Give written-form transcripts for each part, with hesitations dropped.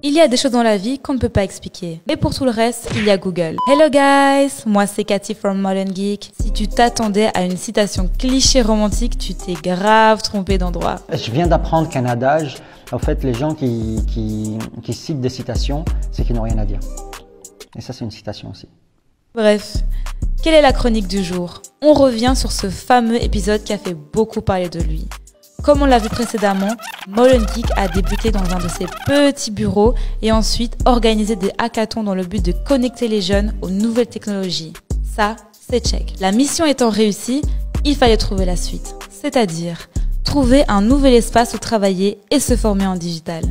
Il y a des choses dans la vie qu'on ne peut pas expliquer. Et pour tout le reste, il y a Google. Hello guys, moi c'est Cathy from Modern Geek. Si tu t'attendais à une citation cliché romantique, tu t'es grave trompé d'endroit. Je viens d'apprendre qu'un adage, en fait, les gens qui citent des citations, c'est qu'ils n'ont rien à dire. Et ça, c'est une citation aussi. Bref, quelle est la chronique du jour? On revient sur ce fameux épisode qui a fait beaucoup parler de lui. Comme on l'a vu précédemment, Modern Geek a débuté dans un de ses petits bureaux et ensuite organisé des hackathons dans le but de connecter les jeunes aux nouvelles technologies. Ça, c'est check. La mission étant réussie, il fallait trouver la suite. C'est-à-dire, trouver un nouvel espace où travailler et se former en digital.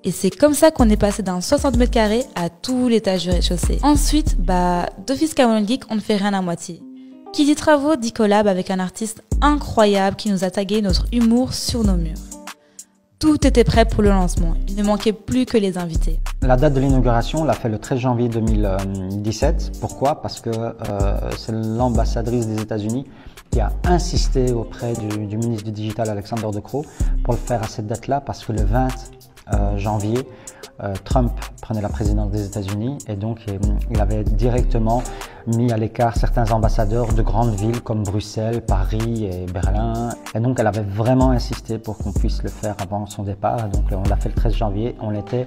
Et c'est comme ça qu'on est passé d'un 60 mètres carrés à tout l'étage du rez-de-chaussée. Ensuite, d'office qu'à Modern Geek, on ne fait rien à moitié. Qui dit travaux dit collab avec un artiste incroyable qui nous a tagué notre humour sur nos murs. Tout était prêt pour le lancement, il ne manquait plus que les invités. La date de l'inauguration, on l'a fait le 13 janvier 2017. Pourquoi? Parce que c'est l'ambassadrice des États-Unis qui a insisté auprès du ministre du Digital, Alexander De Croo, pour le faire à cette date-là, parce que le 20 janvier, Trump prenait la présidence des États-Unis et donc il avait directement mis à l'écart certains ambassadeurs de grandes villes comme Bruxelles, Paris et Berlin. Et donc elle avait vraiment insisté pour qu'on puisse le faire avant son départ. Donc on l'a fait le 13 janvier. On était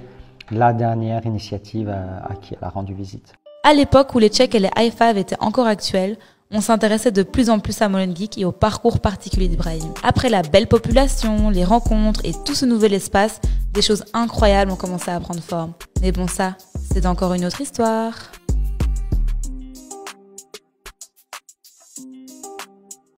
la dernière initiative à qui elle a rendu visite. À l'époque où les checks et les high-five étaient encore actuels, on s'intéressait de plus en plus à Modern Geek et au parcours particulier d'Ibrahim. Après la belle population, les rencontres et tout ce nouvel espace, des choses incroyables ont commencé à prendre forme. Mais bon, ça, c'est encore une autre histoire.